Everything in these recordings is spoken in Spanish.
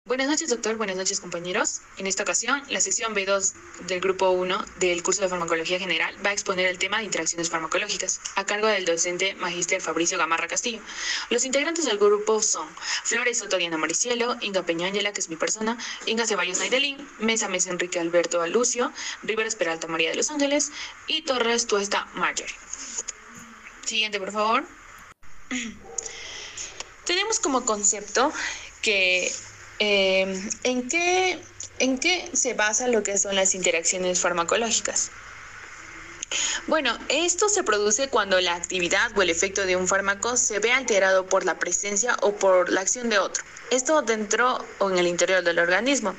Buenas noches, doctor. Buenas noches, compañeros. En esta ocasión, la sección B2 del grupo 1 del curso de Farmacología General va a exponer el tema de interacciones farmacológicas, a cargo del docente magíster Fabricio Gamarra Castillo. Los integrantes del grupo son Flores Soto Diana Maricielo, Inga Peñángela, que es mi persona, Inga Ceballos Naidelín, Mesa Enrique Alberto Alucio, Riveros Peralta María de los Ángeles y Torres Tuesta Marjorie. Siguiente, por favor. Tenemos como concepto que ¿en qué se basa lo que son las interacciones farmacológicas? Bueno, esto se produce cuando la actividad o el efecto de un fármaco se ve alterado por la presencia o por la acción de otro. Esto dentro o en el interior del organismo.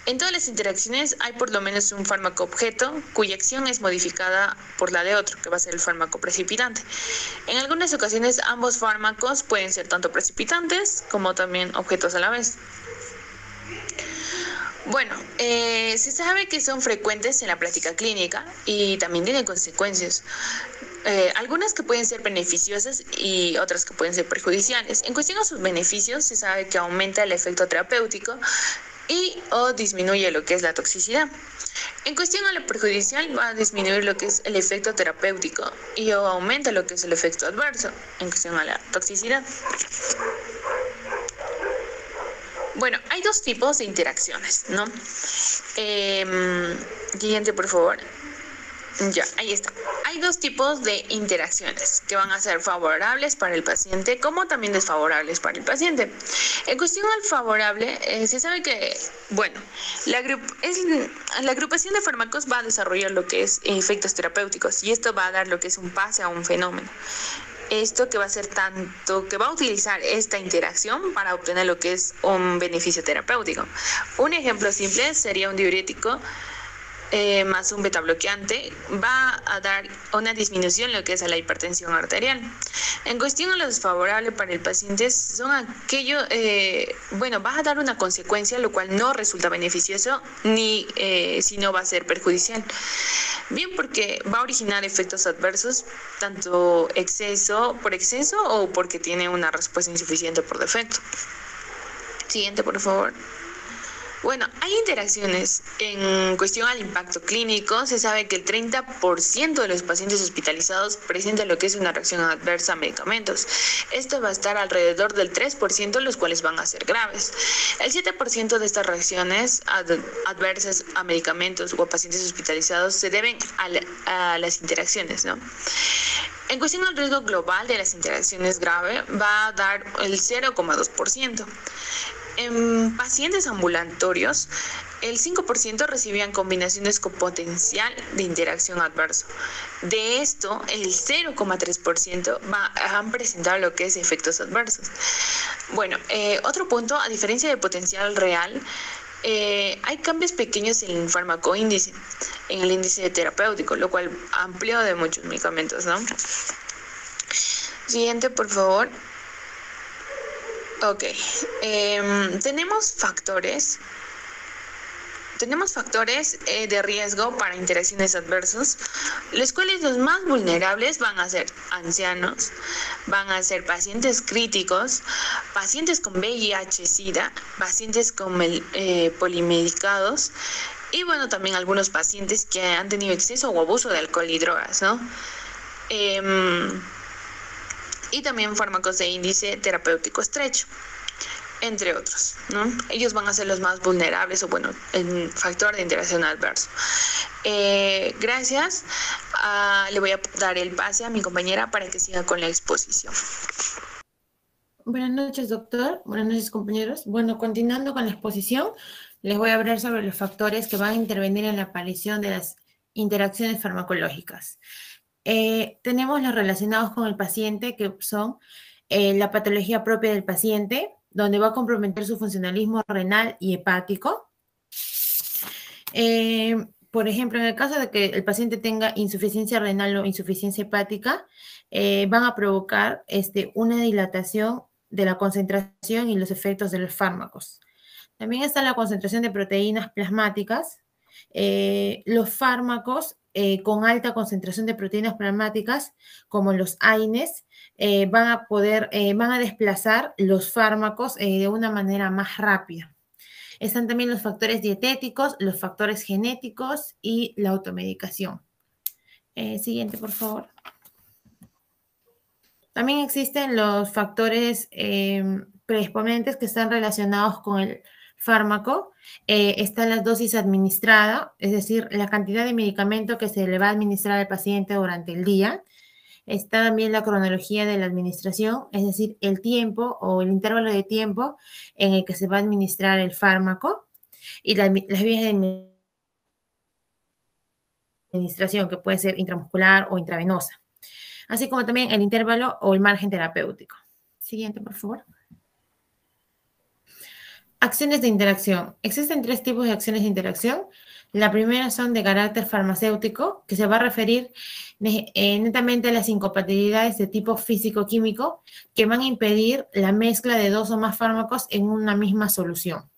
En todas las interacciones hay por lo menos un fármaco objeto cuya acción es modificada por la de otro, que va a ser el fármaco precipitante. En algunas ocasiones ambos fármacos pueden ser tanto precipitantes como también objetos a la vez. Bueno, se sabe que son frecuentes en la práctica clínica y también tienen consecuencias. Algunas que pueden ser beneficiosas y otras que pueden ser perjudiciales. En cuestión a sus beneficios, se sabe que aumenta el efecto terapéutico y o disminuye lo que es la toxicidad. En cuestión a lo perjudicial, va a disminuir lo que es el efecto terapéutico y o aumenta lo que es el efecto adverso en cuestión a la toxicidad. Bueno, hay dos tipos de interacciones, ¿no? Siguiente, por favor. Ya, ahí está. Hay dos tipos de interacciones que van a ser favorables para el paciente como también desfavorables para el paciente. En cuestión al favorable, se sabe que, bueno, la agrupación de fármacos va a desarrollar lo que es efectos terapéuticos y esto va a dar lo que es un pase a un fenómeno. Esto que va a ser tanto, que va a utilizar esta interacción para obtener lo que es un beneficio terapéutico. Un ejemplo simple sería un diurético más un betabloqueante, va a dar una disminución en lo que es a la hipertensión arterial. En cuestión a lo desfavorable para el paciente son aquello, va a dar una consecuencia, lo cual no resulta beneficioso ni si no va a ser perjudicial. Bien, porque va a originar efectos adversos, tanto por exceso o porque tiene una respuesta insuficiente por defecto. Siguiente, por favor. Bueno, hay interacciones en cuestión al impacto clínico. Se sabe que el 30% de los pacientes hospitalizados presentan lo que es una reacción adversa a medicamentos. Esto va a estar alrededor del 3%, los cuales van a ser graves. El 7% de estas reacciones adversas a medicamentos o a pacientes hospitalizados se deben a las interacciones, ¿no? En cuestión al riesgo global de las interacciones graves, va a dar el 0,2%. En pacientes ambulatorios, el 5% recibían combinaciones con potencial de interacción adverso. De esto, el 0,3% han presentado lo que es efectos adversos. Bueno, otro punto, a diferencia del potencial real, hay cambios pequeños en el farmacoíndice, en el índice terapéutico, lo cual amplió de muchos medicamentos, ¿no? Siguiente, por favor. Ok, tenemos factores de riesgo para interacciones adversas, los cuales los más vulnerables van a ser ancianos, van a ser pacientes críticos, pacientes con VIH-Sida, pacientes con polimedicados y bueno, también algunos pacientes que han tenido exceso o abuso de alcohol y drogas, ¿no? Y también fármacos de índice terapéutico estrecho, entre otros, ¿no? Ellos van a ser los más vulnerables o, bueno, el factor de interacción adverso. Gracias. Le voy a dar el pase a mi compañera para que siga con la exposición. Buenas noches, doctor. Buenas noches, compañeros. Bueno, continuando con la exposición, les voy a hablar sobre los factores que van a intervenir en la aparición de las interacciones farmacológicas. Tenemos los relacionados con el paciente, que son la patología propia del paciente, donde va a comprometer su funcionalismo renal y hepático. Por ejemplo, en el caso de que el paciente tenga insuficiencia renal o insuficiencia hepática, van a provocar una dilatación de la concentración y los efectos de los fármacos. También está la concentración de proteínas plasmáticas. Los fármacos con alta concentración de proteínas plasmáticas, como los AINES, van a desplazar los fármacos de una manera más rápida. Están también los factores dietéticos, los factores genéticos y la automedicación. Siguiente, por favor. También existen los factores predisponentes que están relacionados con el fármaco. Está la dosis administrada, es decir, la cantidad de medicamento que se le va a administrar al paciente durante el día. Está también la cronología de la administración, es decir, el tiempo o el intervalo de tiempo en el que se va a administrar el fármaco y las vías de administración, que puede ser intramuscular o intravenosa, así como también el intervalo o el margen terapéutico. Siguiente, por favor. Acciones de interacción. Existen 3 tipos de acciones de interacción. La primera son de carácter farmacéutico, que se va a referir netamente a las incompatibilidades de tipo físico-químico que van a impedir la mezcla de 2 o más fármacos en una misma solución.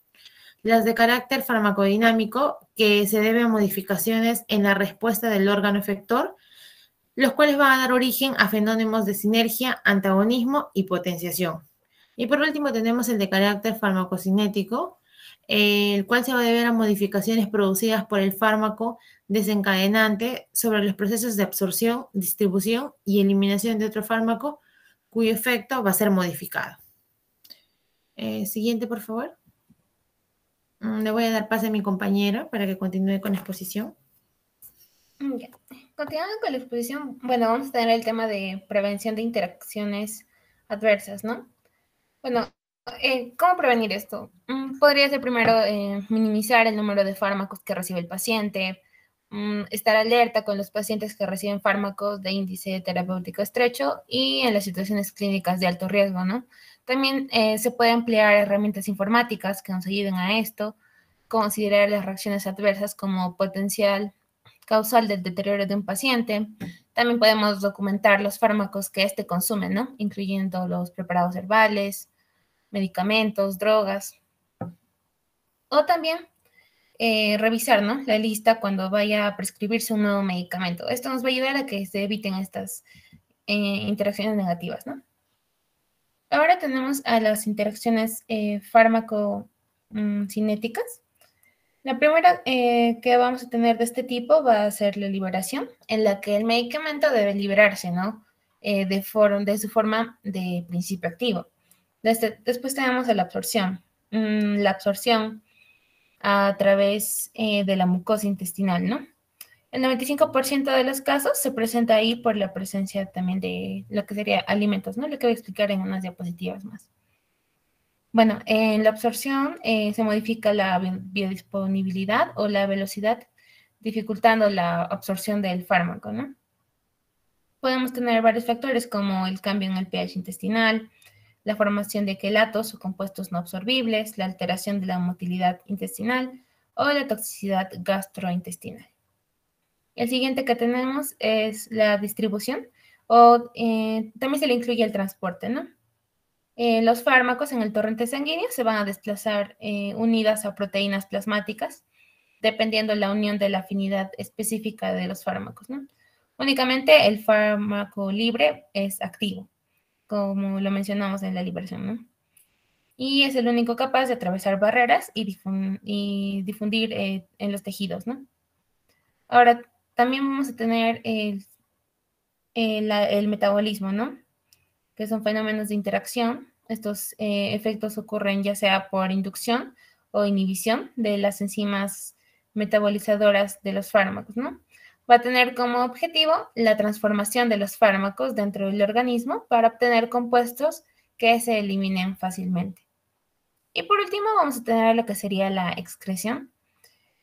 Las de carácter farmacodinámico, que se deben a modificaciones en la respuesta del órgano efector, los cuales van a dar origen a fenómenos de sinergia, antagonismo y potenciación. Y por último tenemos el de carácter farmacocinético, el cual se va a deber a modificaciones producidas por el fármaco desencadenante sobre los procesos de absorción, distribución y eliminación de otro fármaco cuyo efecto va a ser modificado. Siguiente, por favor. Le voy a dar pase a mi compañera para que continúe con la exposición. Ya. Continuando con la exposición, bueno, vamos a tener el tema de prevención de interacciones adversas, ¿no? Bueno, ¿cómo prevenir esto? Podría ser primero minimizar el número de fármacos que recibe el paciente, estar alerta con los pacientes que reciben fármacos de índice terapéutico estrecho y en las situaciones clínicas de alto riesgo, ¿no? También se puede emplear herramientas informáticas que nos ayuden a esto, considerar las reacciones adversas como potencial causal del deterioro de un paciente. También podemos documentar los fármacos que éste consume, ¿no? Incluyendo los preparados herbales, medicamentos, drogas. O también revisar, ¿no? La lista cuando vaya a prescribirse un nuevo medicamento. Esto nos va a ayudar a que se eviten estas interacciones negativas, ¿no? Ahora tenemos a las interacciones fármaco-cinéticas. La primera que vamos a tener de este tipo va a ser la liberación, en la que el medicamento debe liberarse, ¿no? De su forma de principio activo. Después tenemos la absorción. La absorción a través de la mucosa intestinal, ¿no? El 95% de los casos se presenta ahí por la presencia también de lo que sería alimentos, ¿no? Lo que voy a explicar en unas diapositivas más. Bueno, en la absorción se modifica la biodisponibilidad o la velocidad, dificultando la absorción del fármaco, ¿no? Podemos tener varios factores como el cambio en el pH intestinal, la formación de quelatos o compuestos no absorbibles, la alteración de la motilidad intestinal o la toxicidad gastrointestinal. El siguiente que tenemos es la distribución o también se le incluye el transporte, ¿no? Los fármacos en el torrente sanguíneo se van a desplazar unidas a proteínas plasmáticas, dependiendo la unión de la afinidad específica de los fármacos, ¿no? Únicamente el fármaco libre es activo, como lo mencionamos en la liberación, ¿no? Y es el único capaz de atravesar barreras y difundir en los tejidos, ¿no? Ahora, también vamos a tener el metabolismo, ¿no? Que son fenómenos de interacción. Estos efectos ocurren ya sea por inducción o inhibición de las enzimas metabolizadoras de los fármacos, ¿no? Va a tener como objetivo la transformación de los fármacos dentro del organismo para obtener compuestos que se eliminen fácilmente. Y por último vamos a tener lo que sería la excreción,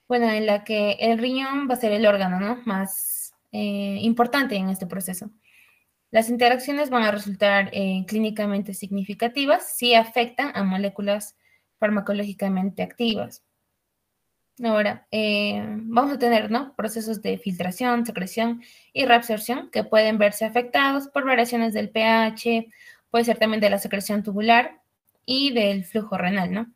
bueno, en la que el riñón va a ser el órgano, ¿no? Más importante en este proceso. Las interacciones van a resultar clínicamente significativas si afectan a moléculas farmacológicamente activas. Ahora, vamos a tener, ¿no? Procesos de filtración, secreción y reabsorción que pueden verse afectados por variaciones del pH, puede ser también de la secreción tubular y del flujo renal, ¿no?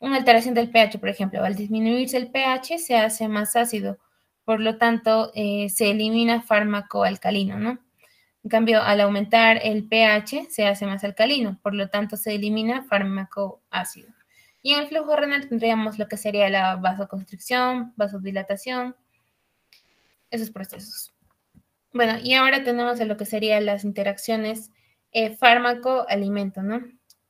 Una alteración del pH, por ejemplo, al disminuirse el pH se hace más ácido, por lo tanto se elimina fármaco alcalino, ¿no? En cambio, al aumentar el pH se hace más alcalino, por lo tanto se elimina fármaco ácido. Y en el flujo renal tendríamos lo que sería la vasoconstricción, vasodilatación, esos procesos. Bueno, y ahora tenemos lo que serían las interacciones fármaco-alimento, ¿no?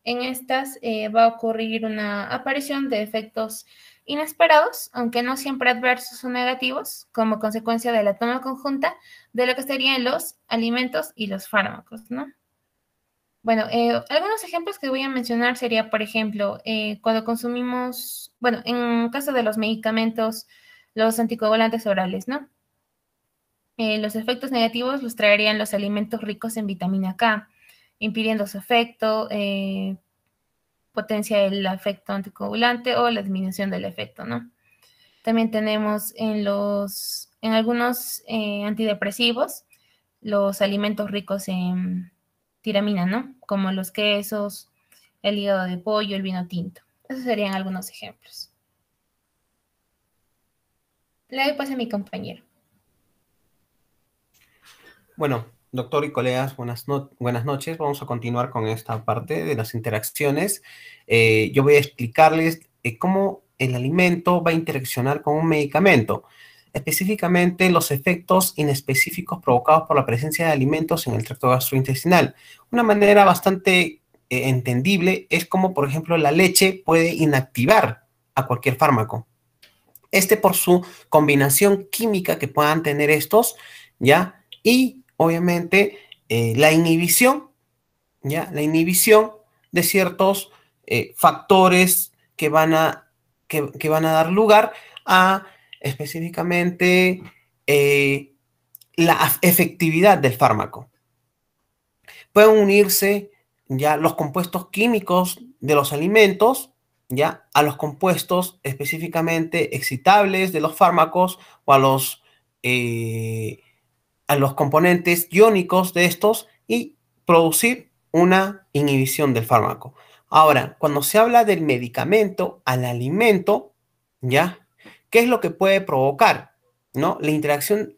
En estas va a ocurrir una aparición de efectos inesperados, aunque no siempre adversos o negativos, como consecuencia de la toma conjunta de lo que serían los alimentos y los fármacos, ¿no? Bueno, algunos ejemplos que voy a mencionar sería, por ejemplo, cuando consumimos, bueno, en caso de los medicamentos, los anticoagulantes orales, ¿no? Los efectos negativos los traerían los alimentos ricos en vitamina K, impidiendo su efecto, potencia el efecto anticoagulante o la disminución del efecto, ¿no? También tenemos en algunos antidepresivos los alimentos ricos en tiramina, ¿no? Como los quesos, el hígado de pollo, el vino tinto. Esos serían algunos ejemplos. Le doy paso a mi compañero. Bueno, doctor y colegas, buenas noches. Vamos a continuar con esta parte de las interacciones. Yo voy a explicarles cómo el alimento va a interaccionar con un medicamento. Específicamente los efectos inespecíficos provocados por la presencia de alimentos en el tracto gastrointestinal. Una manera bastante entendible es como, por ejemplo, la leche puede inactivar a cualquier fármaco. Por su combinación química que puedan tener estos, ¿ya? Y obviamente la inhibición, ¿ya? La inhibición de ciertos factores que van a dar lugar a específicamente la efectividad del fármaco. Pueden unirse ya los compuestos químicos de los alimentos, ya a los compuestos específicamente excitables de los fármacos o a los componentes iónicos de estos y producir una inhibición del fármaco. Ahora, cuando se habla del medicamento al alimento, ¿ya? ¿Qué es lo que puede provocar? ¿No? La interacción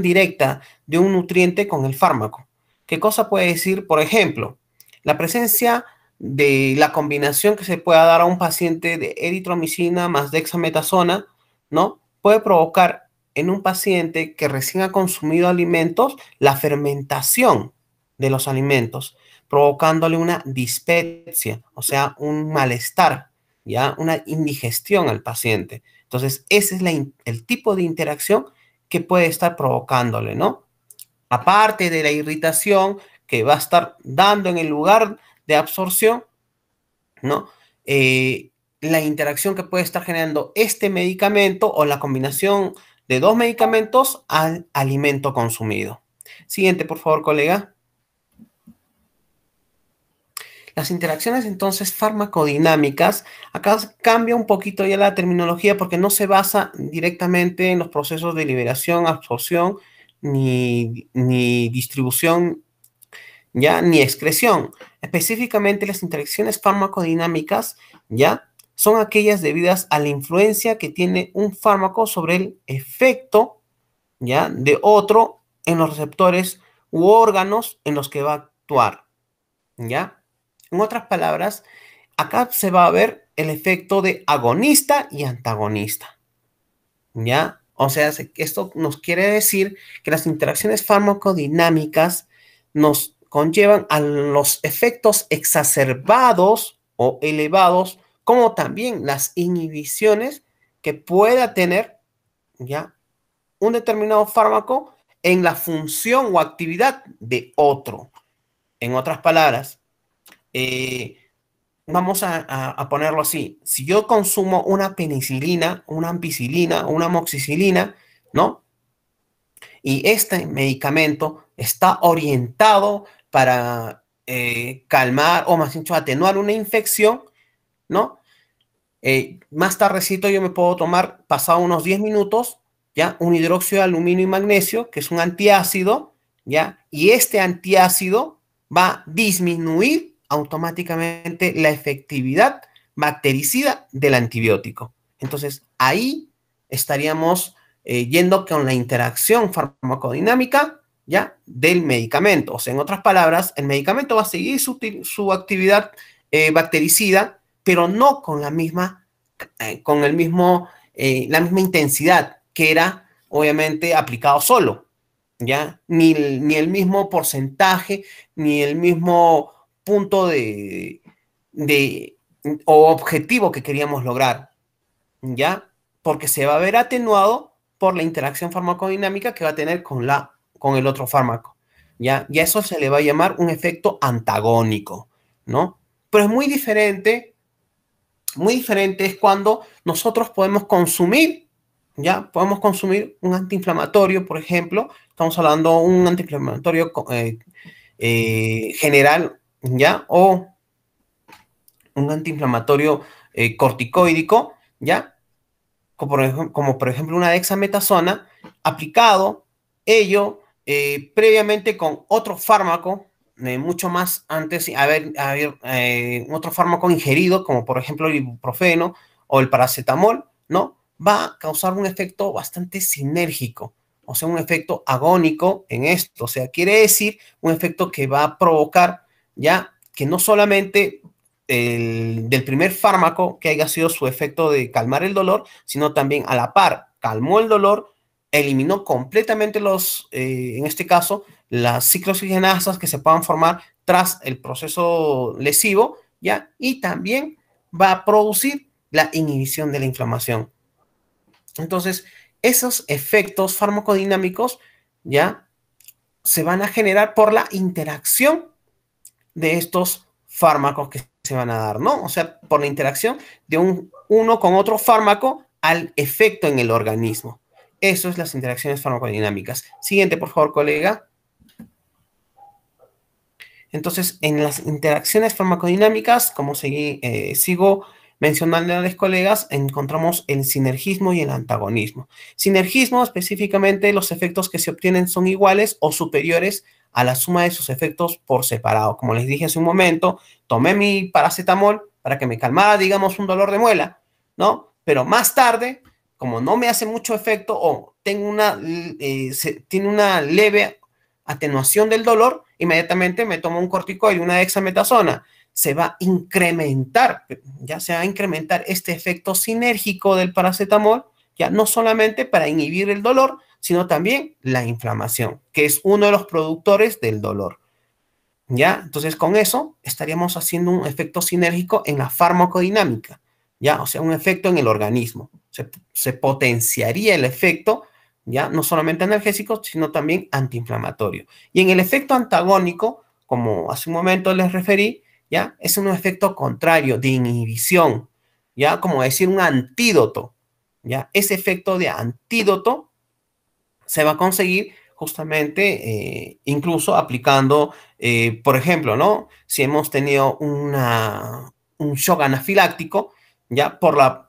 directa de un nutriente con el fármaco. ¿Qué cosa puede decir? Por ejemplo, la presencia de la combinación que se pueda dar a un paciente de eritromicina más dexametasona, ¿no? Puede provocar en un paciente que recién ha consumido alimentos la fermentación de los alimentos, provocándole una dispepsia, o sea, un malestar, ¿ya? Una indigestión al paciente. Entonces, ese es el tipo de interacción que puede estar provocándole, ¿no? Aparte de la irritación que va a estar dando en el lugar de absorción, ¿no? La interacción que puede estar generando este medicamento o la combinación de dos medicamentos al alimento consumido. Siguiente, por favor, colega. Las interacciones entonces farmacodinámicas, acá cambia un poquito ya la terminología porque no se basa directamente en los procesos de liberación, absorción, ni distribución, ya, ni excreción. Específicamente las interacciones farmacodinámicas, ya, son aquellas debidas a la influencia que tiene un fármaco sobre el efecto, ya, de otro en los receptores u órganos en los que va a actuar, ya. En otras palabras, acá se va a ver el efecto de agonista y antagonista, ¿ya? O sea, esto nos quiere decir que las interacciones farmacodinámicas nos conllevan a los efectos exacerbados o elevados, como también las inhibiciones que pueda tener, ¿ya?, un determinado fármaco en la función o actividad de otro. En otras palabras, vamos a ponerlo así. Si yo consumo una penicilina, una ampicilina, una amoxicilina, ¿no? Y este medicamento está orientado para calmar o más dicho atenuar una infección, ¿no? Más tardecito yo me puedo tomar, pasado unos 10 minutos, ¿ya?, un hidróxido de aluminio y magnesio, que es un antiácido, ¿ya? Y este antiácido va a disminuir automáticamente la efectividad bactericida del antibiótico. Entonces, ahí estaríamos yendo con la interacción farmacodinámica, ¿ya?, del medicamento. O sea, en otras palabras, el medicamento va a seguir su actividad bactericida, pero no con la misma, la misma intensidad que era, obviamente, aplicado solo, ¿ya? Ni el mismo porcentaje, ni el mismo punto o objetivo que queríamos lograr, ¿ya? Porque se va a ver atenuado por la interacción farmacodinámica que va a tener con el otro fármaco, ¿ya? Y a eso se le va a llamar un efecto antagónico, ¿no? Pero es muy diferente es cuando nosotros podemos consumir, ¿ya? Podemos consumir un antiinflamatorio, por ejemplo, estamos hablando de un antiinflamatorio general, ¿ya? O un antiinflamatorio corticoídico, ¿ya? Como por ejemplo una dexametasona, aplicado ello previamente con otro fármaco, mucho más antes, otro fármaco ingerido, como por ejemplo el ibuprofeno o el paracetamol, ¿no? Va a causar un efecto bastante sinérgico, o sea, un efecto agónico en esto, o sea, quiere decir un efecto que va a provocar, ya, que no solamente del primer fármaco que haya sido su efecto de calmar el dolor, sino también a la par calmó el dolor, eliminó completamente en este caso, las ciclooxigenasas que se puedan formar tras el proceso lesivo, ¿ya? Y también va a producir la inhibición de la inflamación. Entonces, esos efectos farmacodinámicos, ¿ya? Se van a generar por la interacción de estos fármacos que se van a dar, ¿no? O sea, por la interacción de uno con otro fármaco al efecto en el organismo. Eso es las interacciones farmacodinámicas. Siguiente, por favor, colega. Entonces, en las interacciones farmacodinámicas, como sigo mencionando a los colegas, encontramos el sinergismo y el antagonismo. Sinergismo, específicamente, los efectos que se obtienen son iguales o superiores a la suma de sus efectos por separado. Como les dije hace un momento, tomé mi paracetamol para que me calmara, digamos, un dolor de muela, ¿no? Pero más tarde, como no me hace mucho efecto o tiene una leve atenuación del dolor, inmediatamente me tomo un corticoide, una dexametasona. Se va a incrementar, ya se va a incrementar este efecto sinérgico del paracetamol, ya no solamente para inhibir el dolor, sino también la inflamación, que es uno de los productores del dolor. ¿Ya? Entonces, con eso estaríamos haciendo un efecto sinérgico en la farmacodinámica, ¿ya? O sea, un efecto en el organismo. Se potenciaría el efecto, ¿ya? No solamente analgésico, sino también antiinflamatorio. Y en el efecto antagónico, como hace un momento les referí, ¿ya? Es un efecto contrario, de inhibición, ¿ya? Como decir un antídoto, ¿ya? Ese efecto de antídoto se va a conseguir justamente incluso aplicando, por ejemplo, ¿no? Si hemos tenido un shock anafiláctico, ya por la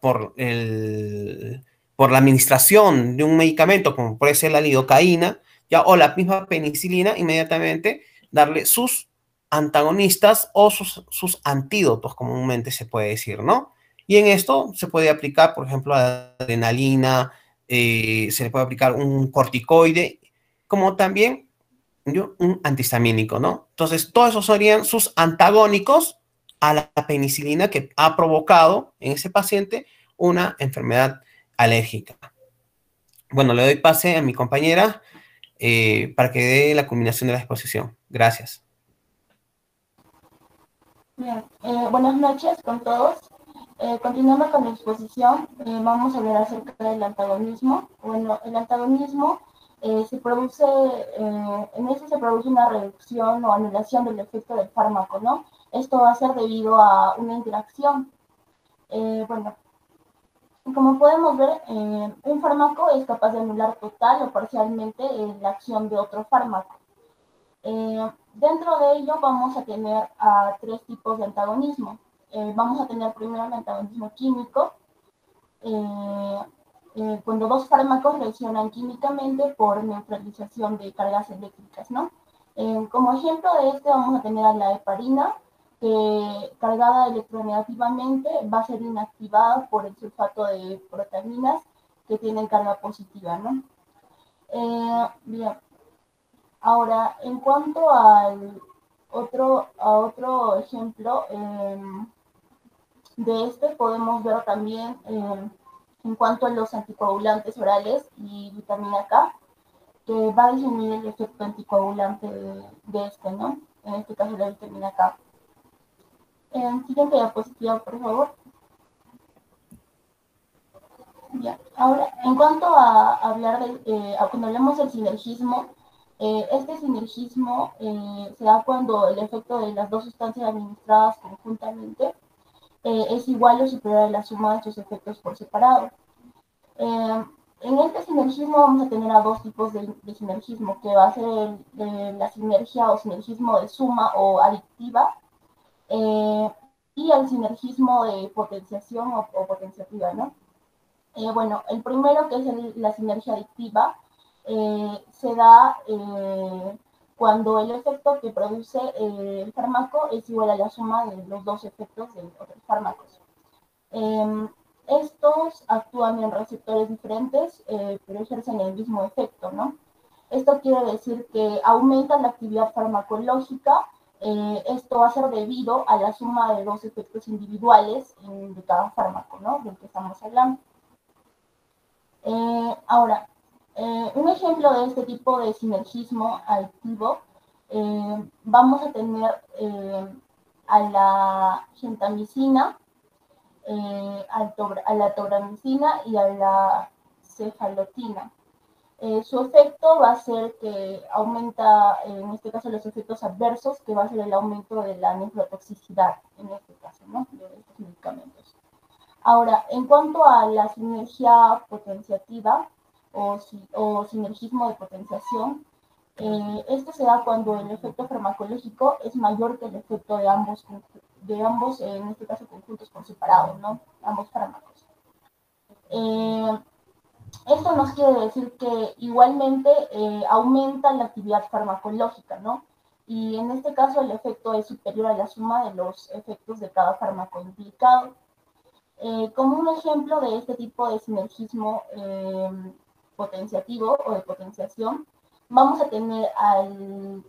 administración de un medicamento, como puede ser la lidocaína, ya, o la misma penicilina, inmediatamente darle sus antagonistas o sus antídotos, comúnmente se puede decir, ¿no? Y en esto se puede aplicar, por ejemplo, adrenalina, se le puede aplicar un corticoide, como también un antihistamínico, ¿no? Entonces, todos esos serían sus antagónicos a la penicilina que ha provocado en ese paciente una enfermedad alérgica. Bueno, le doy pase a mi compañera para que dé la culminación de la exposición. Gracias. Bien, buenas noches con todos. Continuando con la exposición, vamos a hablar acerca del antagonismo. Bueno, el antagonismo se produce una reducción o anulación del efecto del fármaco, ¿no? Esto va a ser debido a una interacción. Bueno, como podemos ver, un fármaco es capaz de anular total o parcialmente la acción de otro fármaco. Dentro de ello vamos a tener tres tipos de antagonismo. Vamos a tener primero el antagonismo químico, cuando dos fármacos reaccionan químicamente por neutralización de cargas eléctricas, ¿no? Como ejemplo de este vamos a tener a la heparina, que cargada electronegativamente va a ser inactivada por el sulfato de proteínas que tienen carga positiva, ¿no? Bien. Ahora, en cuanto a otro ejemplo, de este podemos ver también en cuanto a los anticoagulantes orales y vitamina K, que va a disminuir el efecto anticoagulante de este, ¿no? En este caso la vitamina K. Siguiente diapositiva, por favor. Ya. Ahora, en cuanto a hablar cuando hablamos del sinergismo, este sinergismo se da cuando el efecto de las dos sustancias administradas conjuntamente es igual o superior a la suma de sus efectos por separado. En este sinergismo vamos a tener a dos tipos de sinergismo, que va a ser la sinergia o sinergismo de suma o adictiva, y el sinergismo de potenciación o potenciativa, ¿no? Bueno, el primero, que es la sinergia adictiva, se da cuando el efecto que produce el fármaco es igual a la suma de los dos efectos de otros fármacos. Estos actúan en receptores diferentes, pero ejercen el mismo efecto, ¿no? Esto quiere decir que aumenta la actividad farmacológica. Esto va a ser debido a la suma de dos efectos individuales de cada fármaco, ¿no? Del que estamos hablando. Ahora, un ejemplo de este tipo de sinergismo adictivo, vamos a tener a la gentamicina, a la tobramicina y a la cefalotina. Su efecto va a ser que aumenta, en este caso, los efectos adversos, que va a ser el aumento de la nefrotoxicidad, en este caso, ¿no? De estos medicamentos. Ahora, en cuanto a la sinergia potenciativa o sinergismo de potenciación, esto se da cuando el efecto farmacológico es mayor que el efecto de ambos, en este caso, conjuntos por separado, ¿no? Ambos fármacos. Esto nos quiere decir que igualmente aumenta la actividad farmacológica, ¿no? Y en este caso el efecto es superior a la suma de los efectos de cada fármaco implicado. Como un ejemplo de este tipo de sinergismo potenciativo o de potenciación, vamos a tener al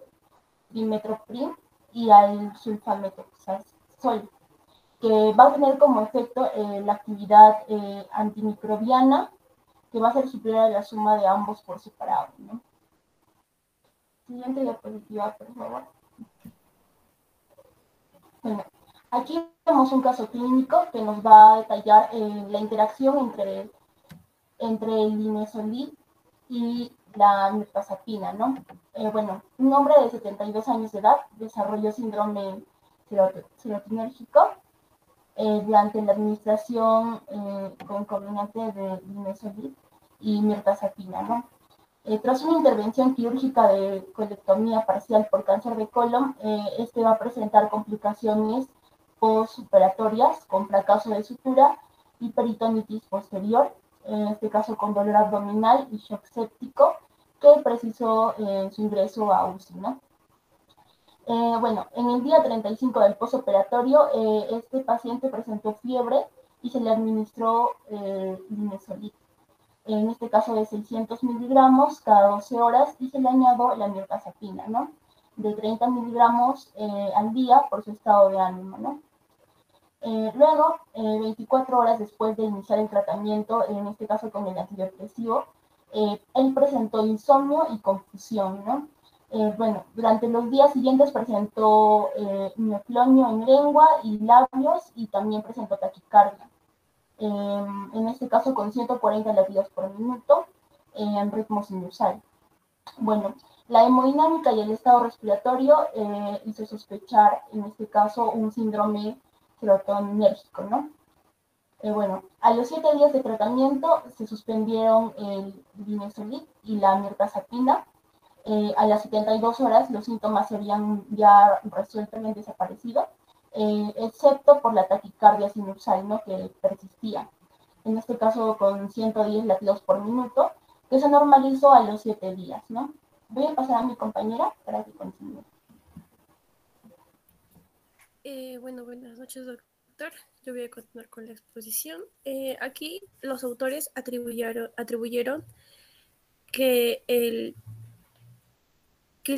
dimetroprim y al sulfamethoxazol, que va a tener como efecto la actividad antimicrobiana, que va a ser superior a la suma de ambos por separado, ¿no? Siguiente diapositiva, por favor. Bueno, aquí tenemos un caso clínico que nos va a detallar la interacción entre el linezolid y la mirtazapina, ¿no? Bueno, un hombre de 72 años de edad desarrolló síndrome serotinérgico durante la administración concomitante de linezolid y mirtazapina, ¿no? Tras una intervención quirúrgica de colectomía parcial por cáncer de colon, este va a presentar complicaciones postoperatorias con fracaso de sutura y peritonitis posterior, en este caso con dolor abdominal y shock séptico, que precisó su ingreso a UCI, ¿no? Bueno, en el día 35 del postoperatorio, este paciente presentó fiebre y se le administró linezolid, en este caso de 600 miligramos cada 12 horas, y se le añadió la mirtazapina, ¿no? De 30 miligramos al día por su estado de ánimo, ¿no? Luego, 24 horas después de iniciar el tratamiento, en este caso con el antidepresivo, él presentó insomnio y confusión, ¿no? Bueno, durante los días siguientes presentó mioclonio en lengua y labios, y también presentó taquicardia. En este caso con 140 latidos por minuto en ritmo sinusal. Bueno, la hemodinámica y el estado respiratorio hizo sospechar, en este caso, un síndrome serotoninérgico, ¿no? Bueno, a los 7 días de tratamiento se suspendieron el linezolid y la mirtazapina. A las 72 horas los síntomas se habían ya resueltamente desaparecido, excepto por la taquicardia sinusal, ¿no? Que persistía, en este caso con 110 latidos por minuto, que se normalizó a los 7 días, ¿no? Voy a pasar a mi compañera para que continúe. Bueno, buenas noches, doctor. Yo voy a continuar con la exposición. Aquí los autores atribuyeron que el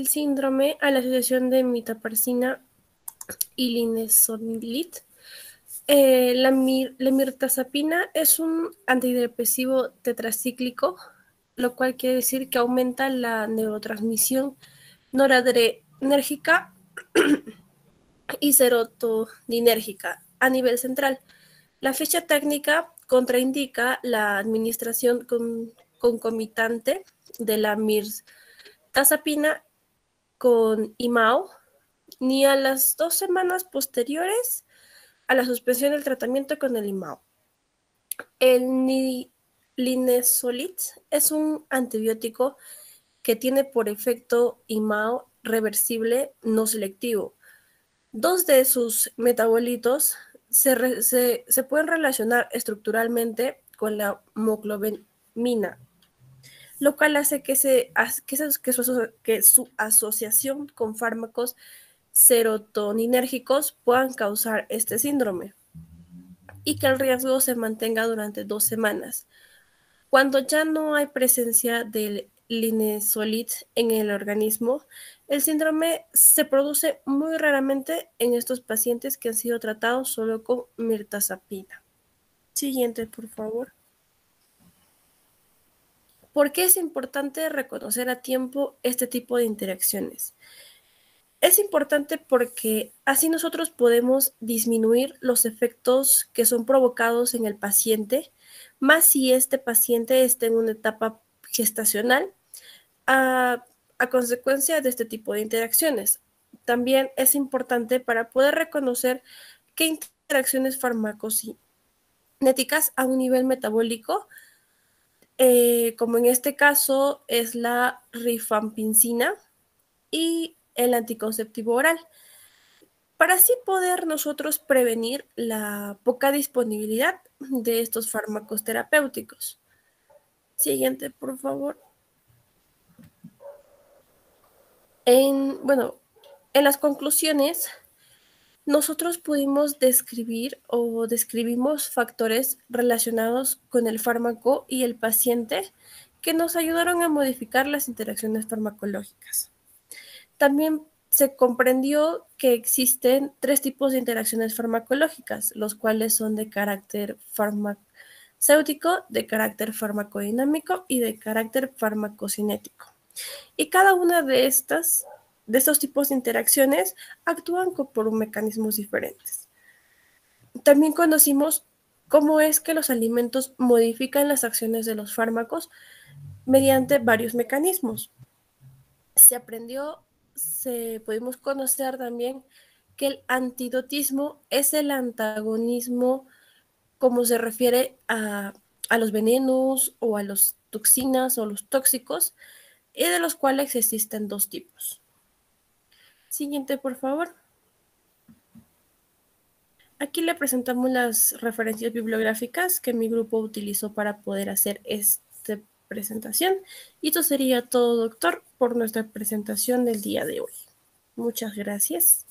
síndrome a la asociación de mitaparsina y linezolid La mirtazapina es un antidepresivo tetracíclico, lo cual quiere decir que aumenta la neurotransmisión noradrenérgica y serotoninérgica a nivel central. La ficha técnica contraindica la administración concomitante de la mirtazapina con IMAO ni a las 2 semanas posteriores a la suspensión del tratamiento con el IMAO. El linezolid es un antibiótico que tiene por efecto IMAO reversible no selectivo. Dos de sus metabolitos se pueden relacionar estructuralmente con la hemoglobina, lo cual hace que su asociación con fármacos serotoninérgicos puedan causar este síndrome y que el riesgo se mantenga durante 2 semanas. Cuando ya no hay presencia del linezolid en el organismo, el síndrome se produce muy raramente en estos pacientes que han sido tratados solo con mirtazapina. Siguiente, por favor. ¿Por qué es importante reconocer a tiempo este tipo de interacciones? Es importante porque así nosotros podemos disminuir los efectos que son provocados en el paciente, más si este paciente está en una etapa gestacional a consecuencia de este tipo de interacciones. También es importante para poder reconocer qué interacciones farmacocinéticas a un nivel metabólico, como en este caso es la rifampicina y el anticonceptivo oral, para así poder nosotros prevenir la poca disponibilidad de estos fármacos terapéuticos. Siguiente, por favor. En las conclusiones, nosotros pudimos describimos factores relacionados con el fármaco y el paciente que nos ayudaron a modificar las interacciones farmacológicas. También se comprendió que existen 3 tipos de interacciones farmacológicas, los cuales son de carácter farmacéutico, de carácter farmacodinámico y de carácter farmacocinético. Y cada una de estos tipos de interacciones actúan por mecanismos diferentes. También conocimos cómo es que los alimentos modifican las acciones de los fármacos mediante varios mecanismos. Pudimos conocer también que el antidotismo es el antagonismo como se refiere a los venenos o a las toxinas o los tóxicos, y de los cuales existen 2 tipos. Siguiente, por favor. Aquí le presentamos las referencias bibliográficas que mi grupo utilizó para poder hacer esta presentación. Y esto sería todo, doctor, por nuestra presentación del día de hoy. Muchas gracias.